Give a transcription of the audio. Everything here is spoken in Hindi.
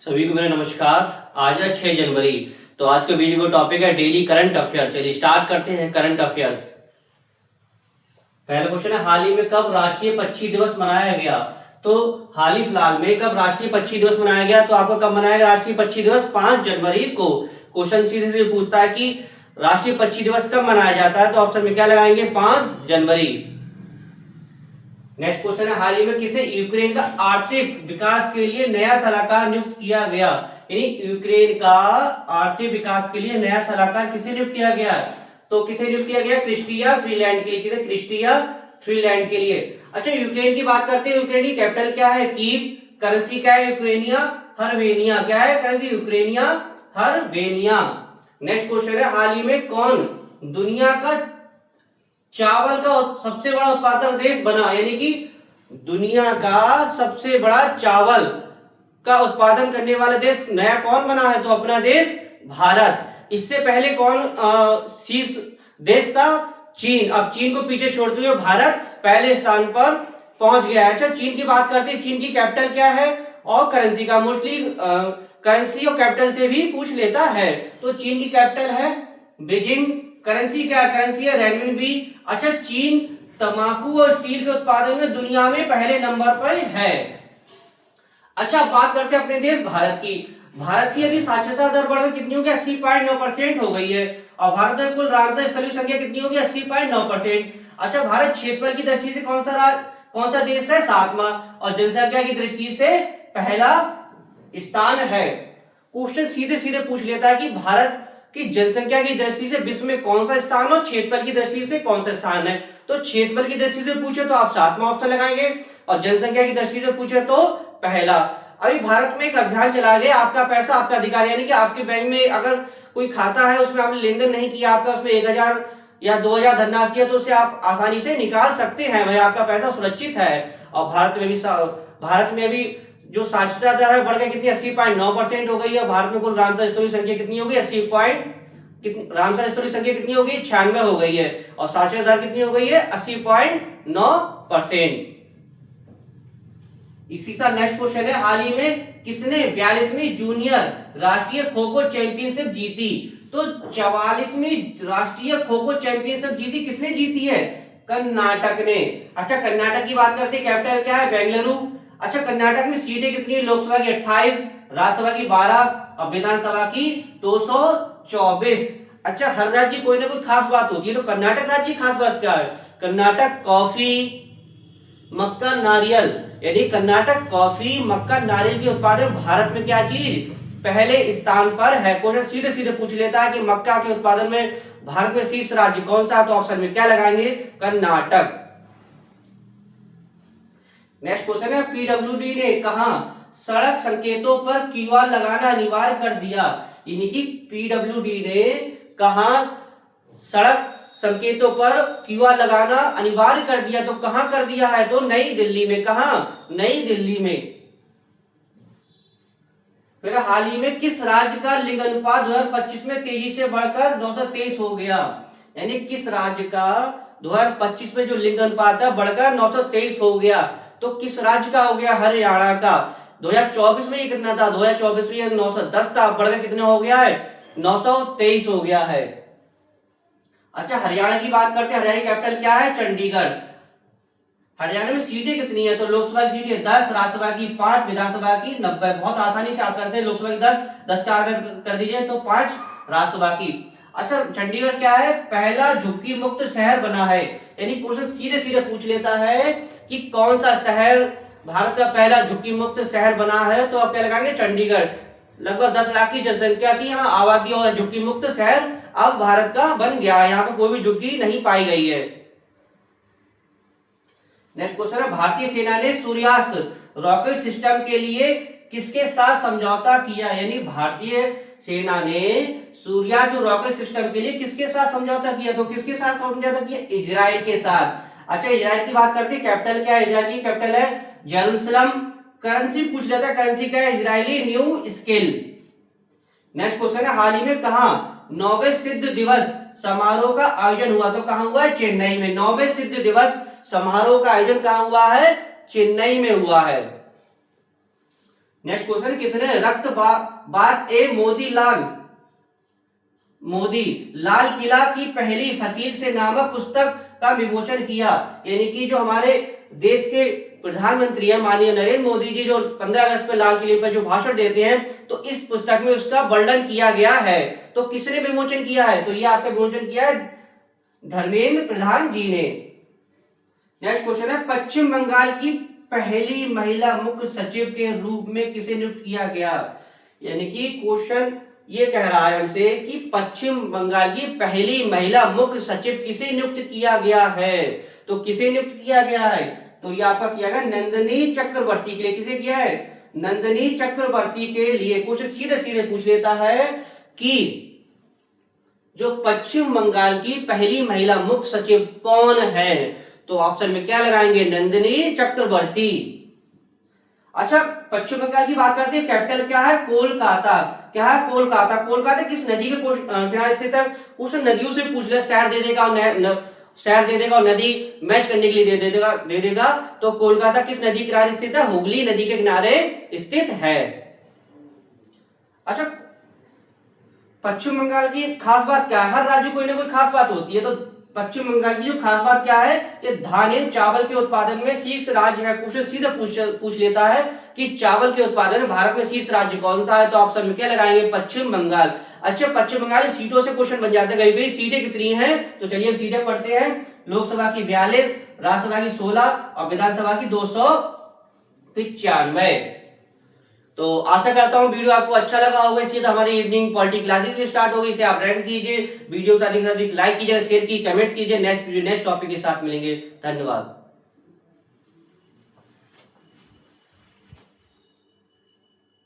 सभी को मेरा नमस्कार। आज है 6 जनवरी। तो आज के वीडियो का टॉपिक है डेली करंट अफेयर। चलिए स्टार्ट करते हैं करंट अफेयर्स। पहला क्वेश्चन है, हाल ही में कब राष्ट्रीय पक्षी दिवस मनाया गया? तो हाल ही फिलहाल में कब राष्ट्रीय पक्षी दिवस मनाया गया? तो आपको कब मनाया गया राष्ट्रीय पक्षी दिवस? 5 जनवरी को। क्वेश्चन सीधे सीधे पूछता है कि राष्ट्रीय पक्षी दिवस कब मनाया जाता है, तो ऑप्शन में क्या लगाएंगे? 5 जनवरी। नेक्स्ट क्वेश्चन है, हाल ही में किसे यूक्रेन का आर्थिक विकास के लिए नया सलाहकार नियुक्त किया गया? यानी यूक्रेन का आर्थिक विकास के लिए नया सलाहकार किसे नियुक्त किया गया? तो किसे नियुक्त किया गया? क्रिस्टिया फ्रीलैंड के लिए। किसे? क्रिस्टिया फ्रीलैंड के लिए। अच्छा, यूक्रेन की बात करते हैं। यूक्रेन की कैपिटल क्या है? कीव। करेंसी क्या है? यूक्रेनिया हर्वेनिया। क्या है करेंसी? यूक्रेनिया हर्वेनिया। नेक्स्ट क्वेश्चन है, हाल ही में कौन दुनिया का चावल का सबसे बड़ा उत्पादक देश बना? यानी कि दुनिया का सबसे बड़ा चावल का उत्पादन करने वाला देश नया कौन बना है? तो अपना देश भारत। इससे पहले कौन शीर्ष देश था? चीन। अब चीन को पीछे छोड़ते हुए भारत पहले स्थान पर पहुंच गया है। अच्छा, चीन की बात करते हैं। चीन की कैपिटल क्या है और करेंसी का? मोस्टली करेंसी और कैपिटल से भी पूछ लेता है। तो चीन की कैपिटल है बीजिंग। करेंसी क्या है? करेंसी है रेनमिनबी। अच्छा, चीन तंबाकू और स्टील के उत्पादन में दुनिया में पहले नंबर पर है। अच्छा, बात करते हैं अपने देश भारत की। भारत की अभी साक्षरता दर बढ़कर कितनी हो गई? 80.9% हो गई है। और भारत में कुल रामसर स्थलीय संख्या कितनी होगी? 80.9%। अच्छा, भारत क्षेत्रफल की दृष्टि से कौन सा देश है? 7वां। और जनसंख्या की दृष्टि से पहला स्थान है। क्वेश्चन सीधे सीधे पूछ लेता है कि भारत की जनसंख्या की दृष्टि से विश्व में कौन सा स्थान और क्षेत्रफल की दृष्टि से कौन सा स्थान है? तो क्षेत्रफल की दृष्टि से पूछे तो आप 7वां ऑप्शन लगाएंगे, और जनसंख्या की दृष्टि से पूछे तो पहला। अभी भारत में एक अभियान चला गया, आपका पैसा आपका अधिकार। यानी कि आपके बैंक में अगर कोई खाता है, उसमें आपने लेन देन नहीं किया, आपका उसमें 1000 या 2000 धनराशि है, तो उसे आप आसानी से निकाल सकते हैं। भाई, आपका पैसा सुरक्षित है। और भारत में अभी जो साक्षरता दर है बढ़कर कितनी? 80.9% हो गई है। भारत में कुल रामसर स्थलीय संख्या कितनी होगी? 96 हो गई है। और साक्षरता दर कितनी हो गई है? 80.9%। इसी का नेक्स्ट क्वेश्चन है, हाल ही में किसने 42वीं जूनियर राष्ट्रीय खो खो चैंपियनशिप जीती? तो 44वीं राष्ट्रीय खो खो चैंपियनशिप जीती किसने जीती है? कर्नाटक ने। अच्छा, कर्नाटक की बात करते हैं। कैपिटल क्या है? बेंगलुरु। अच्छा, कर्नाटक में सीटें कितनी है? लोकसभा की 28, राज्यसभा की 12 और विधानसभा की 224। अच्छा, हर राज्य की कोई ना कोई खास बात होती है, तो कर्नाटक राज्य की खास बात क्या है? कर्नाटक कॉफी, मक्का, नारियल। यानी कर्नाटक कॉफी, मक्का, नारियल के उत्पादन भारत में क्या चीज? पहले स्थान पर है। क्वेश्चन सीधे सीधे पूछ लेता है कि मक्का के उत्पादन में भारत में शीर्ष राज्य कौन सा? तो ऑप्शन में क्या लगाएंगे? कर्नाटक। नेक्स्ट क्वेश्चन है, पीडब्ल्यूडी ने कहा सड़क संकेतों पर क्यूआर लगाना अनिवार्य कर दिया? यानी कि पीडब्ल्यूडी ने कहा सड़क संकेतों पर क्यूआर लगाना अनिवार्य कर दिया। तो कहां कर दिया है? तो नई दिल्ली में। कहां? नई दिल्ली में। फिर हाल ही में किस राज्य का लिंग अनुपात 2025 में तेजी से बढ़कर 923 हो गया? यानी किस राज्य का 2025 में जो लिंग अनुपात है बढ़कर 923 हो गया? तो किस राज्य का हो गया? हरियाणा का। 2024 में ये कितना था? 2024 में ये 910 था, बढ़कर कितना हो गया है? 923 हो गया है। अच्छा, हरियाणा की बात करते हैं। हरियाणा की कैपिटल क्या है? चंडीगढ़। हरियाणा में सीटें कितनी है? तो लोकसभा की सीटें 10, राज्यसभा की 5, विधानसभा की 90। बहुत आसानी से आंसर करते हैं। लोकसभा की 10 का आंसर कर दीजिए तो 5 राज्यसभा की। अच्छा, चंडीगढ़ क्या है? पहला झुग्गी मुक्त शहर बना है। यानी क्वेश्चन सीधे सीधे पूछ लेता है कि कौन सा शहर भारत का पहला झुग्गी मुक्त शहर बना है? तो आप क्या लगाएंगे? चंडीगढ़। लगभग 10 लाख की जनसंख्या की यहाँ आबादी और झुग्गी मुक्त शहर अब भारत का बन गया है। यहाँ पे कोई भी झुग्गी नहीं पाई गई है। नेक्स्ट क्वेश्चन है, भारतीय सेना ने सूर्यास्त रॉकेट सिस्टम के लिए किसके साथ समझौता किया? यानी भारतीय सेना ने सूर्यास्त रॉकेट सिस्टम के लिए किसके साथ समझौता किया? तो किसके साथ समझौता किया? इजराइल के साथ। अच्छा, इजराइल की बात करते हैं। कैपिटल क्या है? इजराइल की कैपिटल है जेरूसलम। करेंसी पूछ लेता है। करेंसी क्या है? Israeli new scale. Next question है, हाल ही में कहां 9वें सिद्ध दिवस समारोह का आयोजन हुआ? तो कहां हुआ है? चेन्नई में। 9वें सिद्ध दिवस समारोह का आयोजन कहां हुआ है? चेन्नई में हुआ है। नेक्स्ट क्वेश्चन, किसने रक्त बात ए मोदी लाल किला की पहली फसील से नामक पुस्तक का विमोचन किया? यानी कि जो हमारे देश के प्रधानमंत्री है माननीय नरेंद्र मोदी जी, जो 15 अगस्त पर लाल किले पर जो भाषण देते हैं, तो इस पुस्तक में उसका वर्णन किया गया है। तो किसने विमोचन किया है? तो ये आपका विमोचन किया है धर्मेंद्र प्रधान जी ने। नेक्स्ट क्वेश्चन है, पश्चिम बंगाल की पहली महिला मुख्य सचिव के रूप में किसे नियुक्त किया गया? यानी कि क्वेश्चन ये कह रहा है हमसे कि पश्चिम बंगाल की पहली महिला मुख्य सचिव किसे नियुक्त किया गया है? तो किसे नियुक्त किया गया है? तो ये आपका किया गया नंदिनी चक्रवर्ती के लिए। किसे किया है? नंदिनी चक्रवर्ती के लिए। क्वेश्चन सीधे सीधे पूछ लेता है कि जो पश्चिम बंगाल की पहली महिला मुख्य सचिव कौन है? तो ऑप्शन में क्या लगाएंगे? नंदिनी चक्रवर्ती। अच्छा, पश्चिम बंगाल की बात करते हैं, कैपिटल क्या है? कोलकाता। क्या है? कोलकाता। कोलकाता किस नदी के किनारे स्थित है? कुछ नदियों से पूछ ले, शहर दे देगा और नदी मैच करने के लिए दे देगा। तो कोलकाता किस नदी किनारे स्थित है? हुगली नदी के किनारे स्थित है। अच्छा, पश्चिम बंगाल की खास बात क्या है? हर राज्य कोई ना कोई खास बात होती है। तो पश्चिम बंगाल की जो खास बात क्या है? ये धान चावल के उत्पादन में शीर्ष राज्य है। क्वेश्चन सीधे पूछ लेता है कि चावल के उत्पादन में भारत में शीर्ष राज्य कौन सा है? तो ऑप्शन में क्या लगाएंगे? पश्चिम बंगाल। अच्छा, पश्चिम बंगाल में सीटों से क्वेश्चन बन जाते हैं। कई सीटें कितनी हैं? तो चलिए हम सीटें पढ़ते हैं। लोकसभा की 42, राज्यसभा की 16 और विधानसभा की 295। तो आशा करता हूं वीडियो आपको अच्छा लगा होगा। इसलिए तो हमारी इवनिंग पॉलिटी क्लासेस भी स्टार्ट हो गई। इसे आप रेंट कीजिए, वीडियो को अधिक से अधिक लाइक कीजिए, शेयर कीजिए, कमेंट्स कीजिए। नेक्स्ट टॉपिक के साथ मिलेंगे। धन्यवाद।